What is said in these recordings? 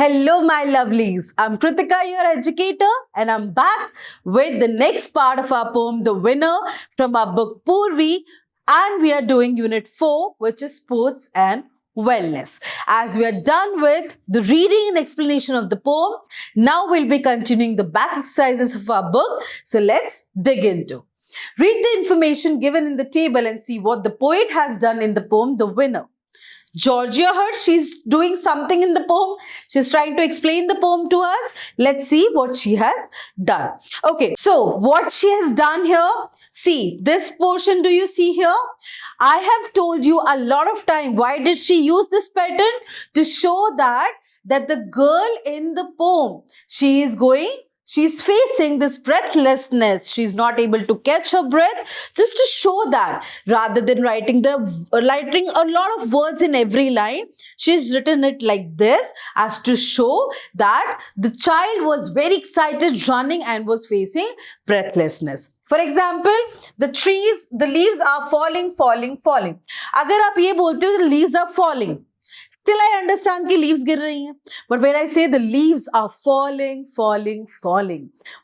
Hello, my lovelies. I'm Kritika, your educator, and I'm back with the next part of our poem, The Winner, from our book Purvi. And we are doing Unit 4, which is Sports and Wellness. As we are done with the reading and explanation of the poem, now we'll be continuing the back exercises of our book. So let's dig into. Read the information given in the table and see what the poet has done in the poem, The Winner. Georgia heard she's doing something in the poem. She's trying to explain the poem to us. Let's see what she has done. Okay, so what she has done here, see this portion, do you see here? I have told you a lot of time. Why did she use this pattern? To show that the girl in the poem, she's facing this breathlessness. She's not able to catch her breath. Just to show that, rather than writing a lot of words in every line, she's written it like this as to show that the child was very excited, running, and was facing breathlessness. For example, the leaves are falling. अगर आप ये बोलते हो, the leaves are falling. Still, I understand कि leaves गिर रही हैं. But when I say the leaves are falling,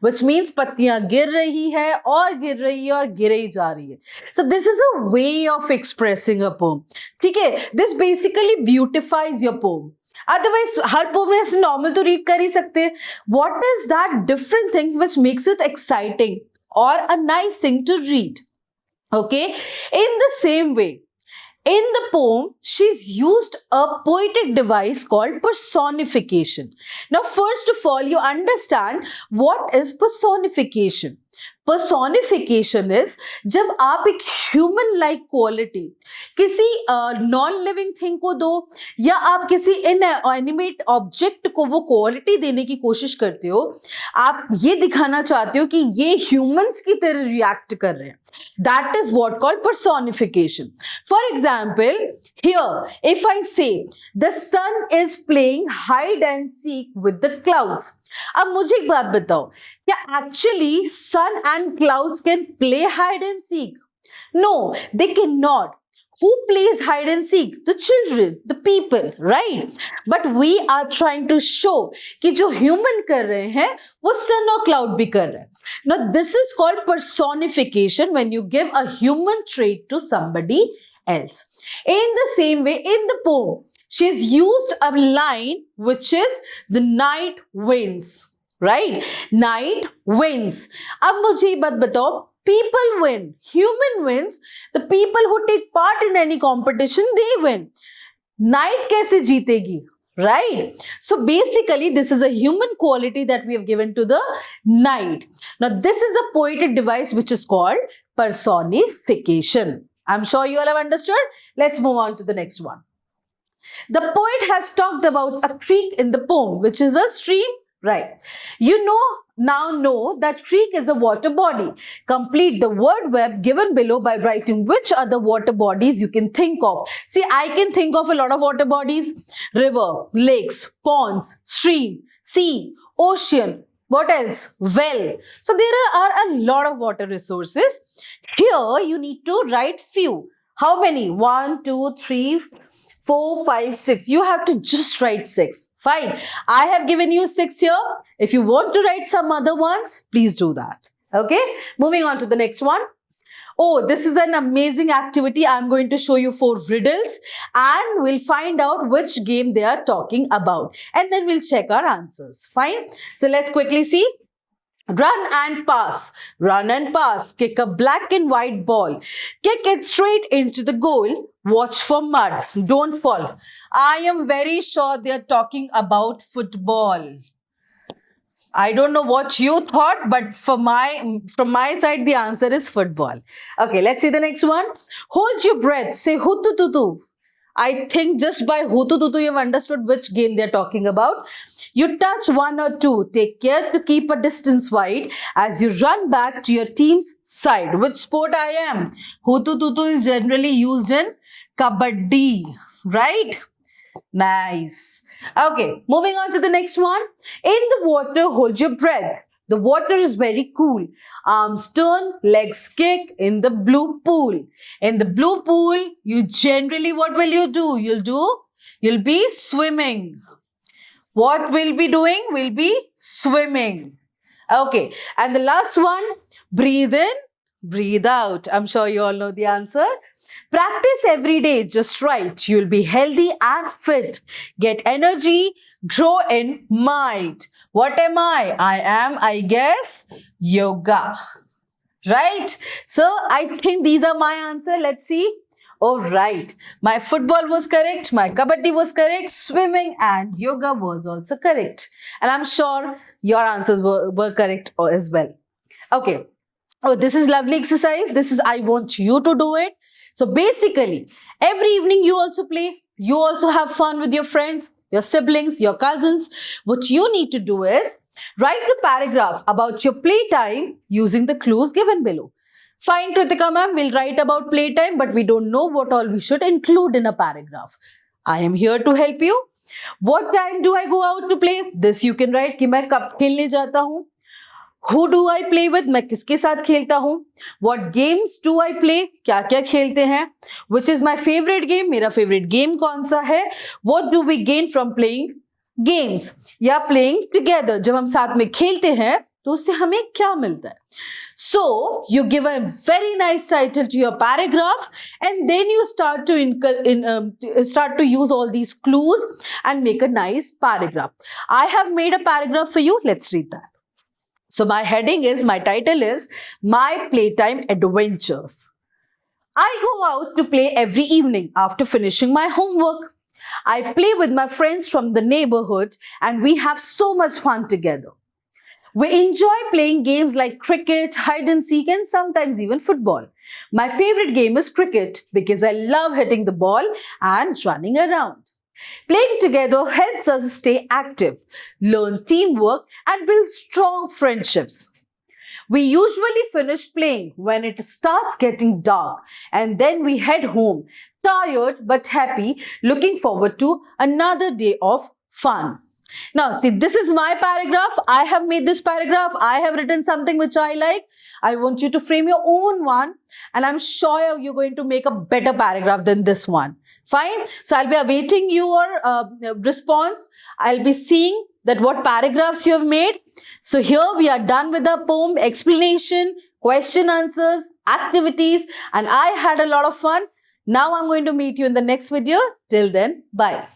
which means पत्तियां गिर रही है और गिर रही है और गिरे ही जा रही है. So this is a way of expressing a poem. ठीक है? This basically beautifies your poem. Otherwise, her poem में ऐसे normal तो read कर ही सकते हैं. What is that different thing which makes it exciting or a nice thing to read? Okay? In the same way, in the poem, she's used a poetic device called personification. Now, first of all, you understand what is personification. Personification is जब आप एक human like quality किसी non-living thing को दो, या आप किसी inanimate object को वो quality देने की कोशिश करते हो, आप ये दिखाना चाहते हो कि ये humans की तरह react कर रहे हैं. That is what called personification. For example, here, if I say the sun is playing hide and seek with the clouds. अब मुझे एक बात बताओ, क्या actually sun and clouds can play hide and seek? No, they cannot. Who plays hide and seek? The children, the people, right? But we are trying to show कि जो human कर रहे हैं, वो sun और cloud भी कर रहे हैं. Now, this is called personification when you give a human trait to somebody else. In the same way, in the poem, she's used a line which is the night winds, right? Night winds. अब मुझे ये बात बताओ, people win, human wins, the people who take part in any competition, they win. Night कैसे जीतेगी? Right? So basically, this is a human quality that we have given to the night. Now, this is a poetic device which is called personification. I'm sure you all have understood. Let's move on to the next one. The poet has talked about a creek in the poem, which is a stream, right? You now know that creek is a water body. Complete the word web given below by writing which other water bodies you can think of. See, I can think of a lot of water bodies: river, lakes, ponds, stream, sea, ocean. What else? Well. So there are a lot of water resources. Here you need to write few. How many? 1, 2, 3, 4, 5, 6. You have to just write 6. Fine. I have given you 6 here. If you want to write some other ones, please do that. Okay. Moving on to the next one. Oh, this is an amazing activity. I'm going to show you 4 riddles and we'll find out which game they are talking about. And then we'll check our answers. Fine. So let's quickly see. Run and pass. Run and pass. Kick a black and white ball. Kick it straight into the goal. Watch for mud. Don't fall. I am very sure they are talking about football. I don't know what you thought, but from my side, the answer is football. Okay, let's see the next one. Hold your breath. Say hutu tutu. I think just by hutu tutu, you have understood which game they're talking about. You touch 1 or 2. Take care to keep a distance wide as you run back to your team's side. Which sport I am? Hutu tutu is generally used in kabaddi, right? Nice. Okay, moving on to the next one. In the water, hold your breath. The water is very cool. Arms turn, legs kick in the blue pool. In the blue pool, you generally, what will you do? You'll be swimming. What we'll be doing? We'll be swimming. Okay. And the last one, breathe in, breathe out. I'm sure you all know the answer. Practice every day just right. You'll be healthy and fit. Get energy, grow in might. What am I? I am, I guess, yoga. Right? So I think these are my answer. Let's see. Oh, right. My football was correct. My kabaddi was correct. Swimming and yoga was also correct. And I'm sure your answers were correct as well. Okay. Oh, this is lovely exercise. I want you to do it. So basically, every evening you also play. You also have fun with your friends, your siblings, your cousins. What you need to do is write the paragraph about your playtime using the clues given below. Fine, Kritika ma'am, we'll write about playtime, but we don't know what all we should include in a paragraph. I am here to help you. What time do I go out to play? This you can write कि मैं कब खेलने जाता हूँ. Who do I play with? मैं किसके साथ खेलता हूँ? What games do I play? क्या क्या खेलते हैं? Which is my favorite game? मेरा favorite game कौन सा है? What do we gain from playing games? या playing together. जब हम साथ में खेलते हैं तो उससे हमें क्या मिलता है? So you give a very nice title to your paragraph, and then you start to use all these clues and make a nice paragraph. I have made a paragraph for you. Let's read that. So my title is My Playtime Adventures. I go out to play every evening after finishing my homework. I play with my friends from the neighborhood and we have so much fun together. We enjoy playing games like cricket, hide and seek, and sometimes even football. My favorite game is cricket because I love hitting the ball and running around. Playing together helps us stay active, learn teamwork, and build strong friendships. We usually finish playing when it starts getting dark, and then we head home, tired but happy, looking forward to another day of fun. Now, see, this is my paragraph. I have made this paragraph. I have written something which I like. I want you to frame your own one, and I'm sure you're going to make a better paragraph than this one. Fine. So I'll be awaiting your response. I'll be seeing that what paragraphs you have made. So here we are done with the poem, explanation, question answers, activities, and I had a lot of fun. Now I'm going to meet you in the next video. Till then, bye.